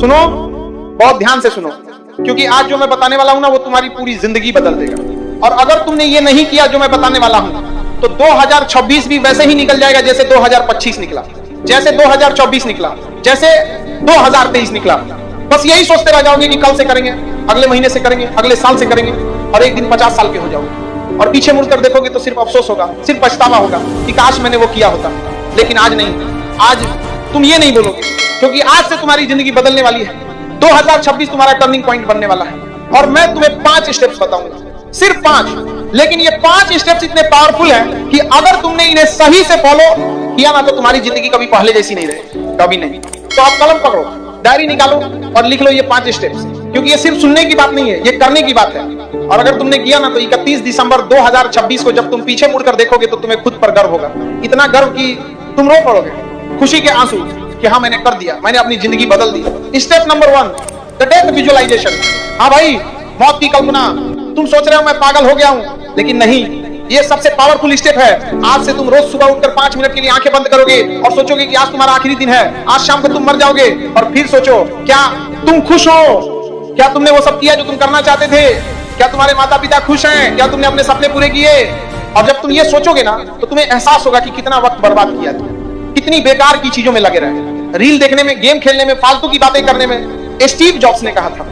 सुनो, बहुत ध्यान से सुनो, क्योंकि आज जो मैं बताने वाला हूं ना वो तुम्हारी पूरी जिंदगी बदल देगा। और अगर तुमने ये नहीं किया जो मैं बताने वाला हूं तो 2026 भी वैसे ही निकल जाएगा जैसे 2025 निकला, जैसे 2024 निकला, जैसे 2023 निकला। बस यही सोचते रह जाओगे कि कल से करेंगे, अगले महीने से करेंगे, अगले साल से करेंगे, और एक दिन 50 साल के हो जाओगे और पीछे मुड़कर देखोगे तो सिर्फ अफसोस होगा, सिर्फ पछतावा होगा कि काश मैंने वो किया होता। लेकिन आज नहीं, आज तुम ये नहीं बोलोगे, क्योंकि आज से तुम्हारी जिंदगी बदलने वाली है। 2026 तुम्हारा टर्निंग पॉइंट बनने वाला है और मैं तुम्हें 5 स्टेप्स बताऊंगा, सिर्फ 5। लेकिन ये 5 स्टेप्स इतने पावरफुल हैं कि अगर तुमने इन्हें सही से फॉलो किया ना तो तुम्हारी जिंदगी कभी पहले जैसी नहीं रहेगी, कभी नहीं। तो आप कलम पकड़ो, डायरी निकालो और लिख लो ये 5 स्टेप्स, क्योंकि ये सिर्फ सुनने की बात नहीं है, ये करने की बात है। और अगर तुमने किया ना तो 31 दिसंबर 2026 को जब तुम पीछे मुड़कर देखोगे तो तुम्हें खुद पर गर्व होगा, इतना गर्व कि तुम रो पड़ोगे, खुशी के आंसू कि हाँ मैंने कर दिया, मैंने अपनी जिंदगी बदल दी। Step number 1, the death visualization. हाँ भाई, मौत की कल्पना। तुम सोच रहे हो मैं पागल हो गया हूं, लेकिन नहीं, ये सबसे पावरफुल स्टेप है। आज से तुम रोज सुबह उठकर 5 मिनट के लिए आंखें बंद करोगे और सोचोगे कि आज तुम्हारा आखिरी दिन है, आज शाम को तुम मर जाओगे, और फिर सोचो क्या तुम खुश हो, क्या तुमने वो सब किया जो तुम करना चाहते थे, क्या तुम्हारे माता पिता खुश हैं, क्या तुमने अपने सपने पूरे किए। और जब तुम ये सोचोगे ना तो तुम्हें एहसास होगा कि कितना वक्त बर्बाद किया तुम, कितनी बेकार की चीजों में लगे रहे, रील देखने में, गेम खेलने में, फालतू की बातें करने में। स्टीव जॉब्स ने कहा था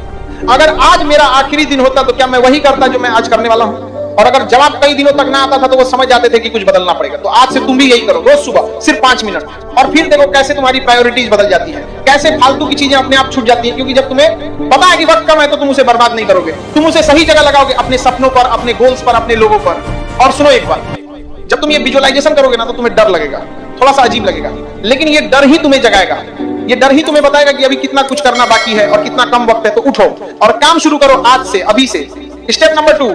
अगर आज मेरा आखिरी दिन होता तो क्या मैं वही करता जो मैं आज करने वाला हूं। और अगर जवाब कई दिनों तक ना आता था तो वो समझ जाते थे कि कुछ बदलना पड़ेगा। तो आज से तुम भी यही करो, रोज सुबह सिर्फ 5 मिनट, और फिर देखो कैसे तुम्हारी प्रायोरिटीज बदल जाती है, कैसे फालतू की चीजें अपने आप छूट जाती हैं। क्योंकि जब तुम्हें पता है कि वक्त कम है तो तुम उसे बर्बाद नहीं करोगे, तुम उसे सही जगह लगाओगे, अपने सपनों पर, अपने गोल्स पर, अपने लोगों पर। और सुनो एक बात, जब तुम ये विजुअलाइजेशन करोगे ना तो तुम्हें डर लगेगा, थोड़ा सा अजीब लगेगा, लेकिन ये डर ही तुम्हें जगाएगा, ये डर ही तुम्हें बताएगा कि अभी कितना कुछ करना बाकी है और कितना कम वक्त है। तो उठो और काम शुरू करो आज से, अभी से। Step number 2,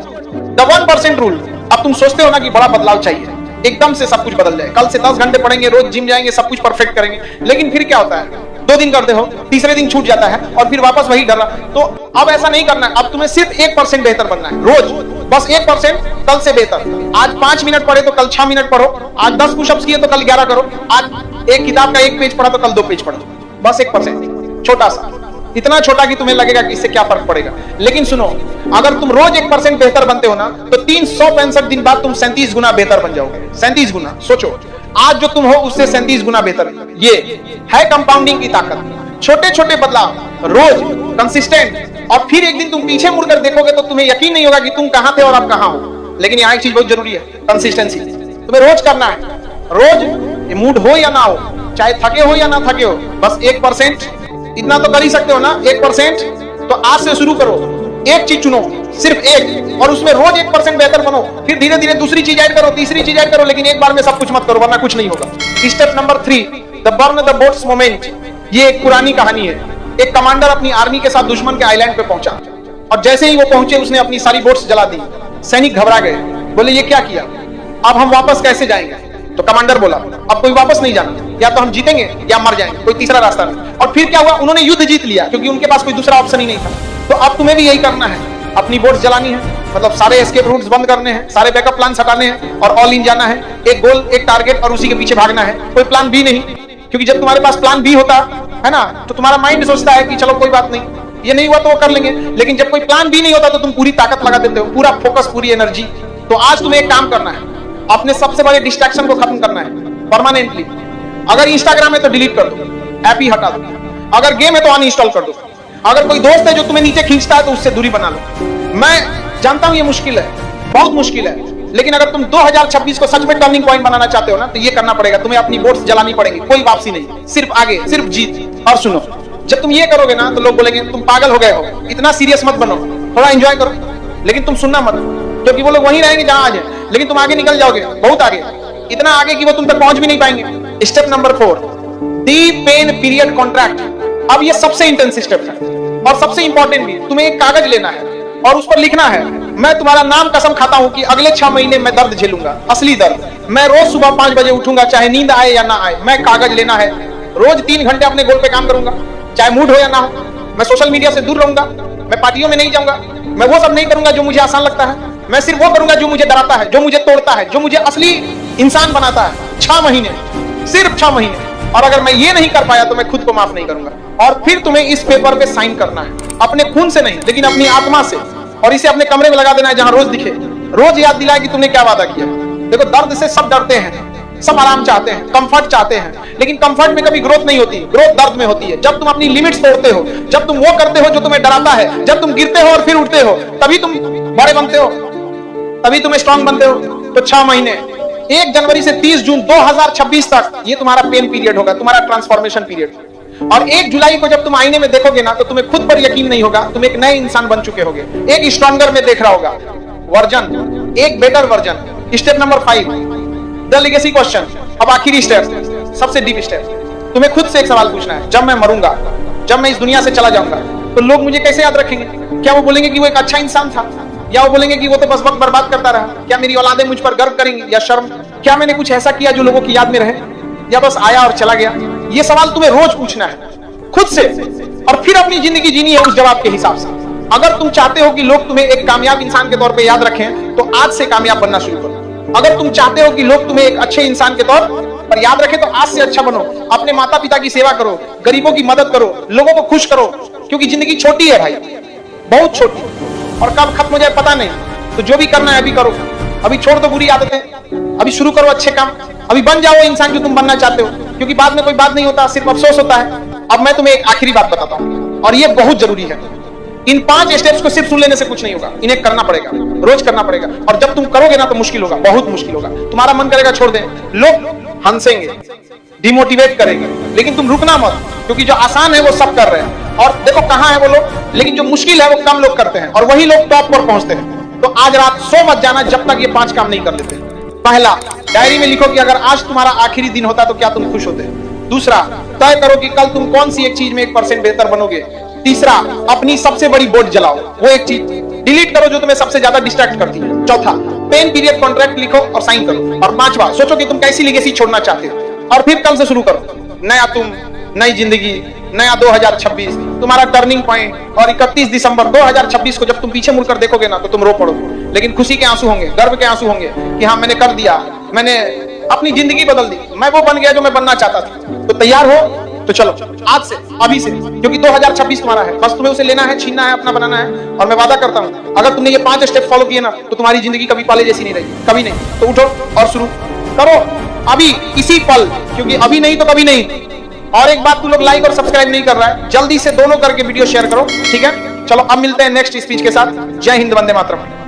the 1% rule. अब तुम सोचते हो ना कि बड़ा बदलाव चाहिए, एकदम से सब कुछ बदल जाए, कल से 10 घंटे पढ़ेंगे, रोज जिम जाएंगे, सब कुछ परफेक्ट करेंगे। लेकिन फिर क्या होता है, 2 दिन करते हो, तीसरे दिन छूट जाता है और फिर वापस वही डर रहा। तो अब ऐसा नहीं करना है, अब तुम्हें सिर्फ 1% बेहतर बनना है रोज, बस 1% कल से बेहतर। आज 5 मिनट पढ़े तो कल 6 मिनट पढ़ो, आज 10 पुशअप्स किए तो कल 11 करो, आज एक किताब का 1 पेज पढ़ा तो कल 2 पेज पढ़ो। बस 1%, छोटा सा, इतना छोटा कि तुम्हें लगेगा कि इससे क्या फर्क पड़ेगा। लेकिन सुनो, अगर तुम रोज 1% बेहतर बनते हो ना तो 365 दिन बाद तुम 37 गुना बेहतर बन जाओगे। 37 गुना, सोचो, आज जो तुम हो उससे 37 गुना बेहतर। ये है कंपाउंडिंग की ताकत। छोटे छोटे बदलाव रोज कंसिस्टेंट, और फिर एक दिन तुम पीछे मुड़कर देखोगे तो तुम्हें यकीन नहीं होगा कि तुम कहां थे और अब कहां हो। लेकिन यहाँ एक चीज बहुत जरूरी है, कंसिस्टेंसी। तुम्हें रोज करना है, रोज, मूड हो या ना हो, चाहे थके हो या ना थके हो, बस 1%, इतना तो कर ही सकते हो ना, 1%। तो आज से शुरू करो, एक चीज चुनो, सिर्फ एक, और उसमें रोज 1% बेहतर बनो। फिर धीरे धीरे दूसरी चीज ऐड करो, तीसरी चीज ऐड करो, लेकिन एक बार में सब कुछ मत करो वरना कुछ नहीं होगा। Step number 3, the burn the boats moment. ये एक पुरानी कहानी है। एक कमांडर अपनी आर्मी के साथ दुश्मन के आइलैंड पे पहुंचा और जैसे ही वो पहुंचे उसने अपनी सारी बोट्स जला दी। सैनिक घबरा गए, बोले ये क्या किया, अब हम वापस कैसे जाएंगे। तो कमांडर बोला अब कोई वापस नहीं जाना, या तो हम जीतेंगे या मर जाएंगे, कोई तीसरा रास्ता नहीं। और फिर क्या हुआ, उन्होंने युद्ध जीत लिया क्योंकि उनके पास कोई दूसरा ऑप्शन ही नहीं था। तो अब तुम्हें भी यही करना है, अपनी बोट्स जलानी है, मतलब सारे एस्केप रूट्स बंद करने हैं, सारे बैकअप प्लान हटाने हैं और ऑल इन जाना है। एक गोल, एक टारगेट और उसी के पीछे भागना है, कोई प्लान बी नहीं। क्योंकि जब तुम्हारे पास प्लान बी होता है ना तो तुम्हारा माइंड सोचता है कि चलो कोई बात नहीं, ये नहीं हुआ तो वो कर लेंगे। लेकिन जब कोई प्लान बी नहीं होता तो तुम पूरी ताकत लगा देते हो, पूरा फोकस, पूरी एनर्जी। तो आज तुम्हें एक काम करना है, अपने सबसे बड़े डिस्ट्रैक्शन को खत्म करना है परमानेंटली। अगर इंस्टाग्राम है तो डिलीट कर दो, ऐप ही हटा दो। अगर गेम है तो अनइंस्टॉल कर दो। अगर कोई दोस्त है जो तुम्हें नीचे खींचता है तो उससे दूरी बना लो। मैं जानता हूं ये मुश्किल है, बहुत मुश्किल है, लेकिन अगर तुम 2026 को सच में टर्निंग पॉइंट बनाना चाहते हो ना तो ये करना पड़ेगा, तुम्हें अपनी बोट्स जलानी पड़ेगी, कोई वापसी नहीं, सिर्फ आगे, सिर्फ जीत। और सुनो, जब तुम ये करोगे ना तो लोग बोलेंगे तुम पागल हो गए हो, इतना सीरियस मत बनो, थोड़ा एंजॉय करो, लेकिन तुम सुनना मत, क्योंकि वो लोग वहीं रहेंगे जहां आज है, लेकिन तुम आगे निकल जाओगे, बहुत आगे, इतना आगे कि वो तुम तक पहुंच भी नहीं पाएंगे। स्टेप नंबर 4, दी पेन पीरियड कॉन्ट्रैक्ट। अब ये सबसे इंटेंस स्टेप है और सबसे इंपॉर्टेंट भी। तुम्हें एक कागज लेना है और उस पर लिखना है, मैं तुम्हारा नाम कसम खाता हूं कि अगले 6 महीने मैं दर्द झेलूंगा, असली दर्द। मैं रोज सुबह 5 बजे उठूंगा, चाहे नींद आए या ना आए। मैं कागज लेना है, रोज 3 घंटे अपने गोल पे काम करूंगा, चाहे मूड हो या ना हो। मैं सोशल मीडिया से दूर रहूंगा, मैं पार्टियों में नहीं जाऊंगा, मैं वो सब नहीं करूंगा जो मुझे आसान लगता है, मैं सिर्फ वो करूंगा जो मुझे डराता है, जो मुझे तोड़ता है, जो मुझे असली इंसान बनाता है। 6 महीने, सिर्फ 6 महीने। और अगर मैं ये नहीं कर पाया तो मैं खुद को माफ नहीं करूंगा। और फिर तुम्हें इस पेपर पे साइन करना है, अपने खून से नहीं लेकिन अपनी आत्मा से, और इसे अपने कमरे में लगा देना है जहां रोज दिखे, रोज याद दिलाए कि तुमने क्या वादा किया। देखो, दर्द से सब डरते हैं, सब आराम चाहते हैं, कंफर्ट चाहते हैं, लेकिन कंफर्ट में कभी ग्रोथ नहीं होती, ग्रोथ दर्द में होती है। जब तुम अपनी लिमिट्स तोड़ते हो, जब तुम वो करते हो जो तुम्हें डराता है, जब तुम गिरते हो और फिर उठते हो, तभी तुम बड़े बनते हो, तभी तुम स्ट्रांग बनते हो। तो 6 महीने 1 जनवरी से 30 जून 2026 तक ये तुम्हारा पेन पीरियड होगा, तुम्हारा ट्रांसफॉर्मेशन पीरियड। और 1 जुलाई को जब तुम आईने में देखोगे ना, तो तुम्हें खुद पर यकीन नहीं होगा, तुम एक नए इंसान बन चुके होगे, एक स्ट्रॉन्गर में देख रहा होगा वर्जन, एक better version. Step number 5, the legacy question. अब आखिरी स्टेप, सबसे डीप स्टेप। तुम्हें खुद से एक सवाल पूछना है, जब मैं मरूंगा, जब मैं इस दुनिया से चला जाऊंगा, तो लोग मुझे कैसे याद रखेंगे? क्या वो बोलेंगे कि वो एक अच्छा इंसान था, या वो बोलेंगे कि वो तो बस वक्त बर्बाद करता रहा? क्या मेरी औलादें मुझ पर गर्व करेंगी या शर्म? क्या मैंने कुछ ऐसा किया जो लोगों की याद में रहे, या बस आया और चला गया? ये सवाल तुम्हें रोज पूछना है खुद से, और फिर अपनी जिंदगी जीनी है उस जवाब के हिसाब से। अगर तुम चाहते हो कि लोग तुम्हें एक कामयाब इंसान के तौर पे याद रखें, तो आज से कामयाब बनना शुरू करो। अगर तुम चाहते हो कि लोग तुम्हें एक अच्छे इंसान के तौर पर याद रखें, तो आज से अच्छा बनो। अपने माता पिता की सेवा करो, गरीबों की मदद करो, लोगों को खुश करो, क्योंकि जिंदगी छोटी है भाई, बहुत छोटी, और कब खत्म हो जाए पता नहीं। तो जो भी करना है अभी करो, अभी छोड़ दो बुरी आदतें, अभी शुरू करो अच्छे काम, अभी बन जाओ इंसान जो तुम बनना चाहते हो, क्योंकि बाद में कोई बात नहीं होता, सिर्फ अफसोस होता है। अब मैं तुम्हें एक आखिरी बात बताता हूं, और ये बहुत जरूरी है। इन 5 स्टेप्स को सिर्फ सुन लेने से कुछ नहीं होगा, इन्हें करना पड़ेगा, रोज करना पड़ेगा। और जब तुम करोगे ना, तो मुश्किल होगा, बहुत मुश्किल होगा, तुम्हारा मन करेगा छोड़ दे, लोग हंसेंगे, डिमोटिवेट करेंगे, लेकिन तुम रुकना मत, क्योंकि जो आसान है वो सब कर रहे हैं। और देखो कहां है वो लोग, लेकिन जो मुश्किल है वो कम लोग करते हैं, और वही लोग टॉप पर पहुंचते हैं। तो आज रात सो मत जाना जब तक ये 5 काम नहीं कर लेते। पहला, डायरी में लिखो कि अगर आज तुम्हारा आखिरी दिन होता तो क्या तुम खुश होते। दूसरा, तय करो कि कल तुम कौन सी एक चीज में 1% बेहतर बनोगे। तीसरा, अपनी सबसे बड़ी बोर्ड जलाओ, वो एक चीज डिलीट करो जो तुम्हें सबसे ज्यादा डिस्ट्रैक्ट करती है। चौथा, पेन पीरियड कॉन्ट्रैक्ट लिखो और साइन करो। और 5वां, सोचो कि तुम कैसी लेगेसी छोड़ना चाहते हो, और फिर कल से शुरू करो। नया तुम, नई जिंदगी, नया 2026 तुम्हारा टर्निंग पॉइंट। और 31 दिसंबर 2026 को जब तुम पीछे मुड़कर देखोगे ना, तो तुम रो पड़ोगे, लेकिन खुशी के आंसू होंगे, गर्व के आंसू होंगे कि हाँ मैंने कर दिया, मैंने अपनी जिंदगी बदल दी, मैं वो बन गया जो मैं बनना चाहता था। तो तैयार हो तो चलो आज से, अभी से, क्योंकि 2026 तुम्हारा है, बस तुम्हें उसे लेना है, छीनना है, अपना बनाना है। और मैं वादा करता हूं, अगर तुमने ये 5 स्टेप फॉलो किए ना, तो तुम्हारी जिंदगी कभी पहले जैसी नहीं रहेगी, कभी नहीं। तो उठो और शुरू करो अभी, इसी पल, क्योंकि अभी नहीं तो कभी नहीं। और एक बात, तू लोग लाइक और सब्सक्राइब नहीं कर रहा है, जल्दी से दोनों करके वीडियो शेयर करो, ठीक है? चलो अब मिलते हैं नेक्स्ट स्पीच के साथ। जय हिंद, वंदे मातरम।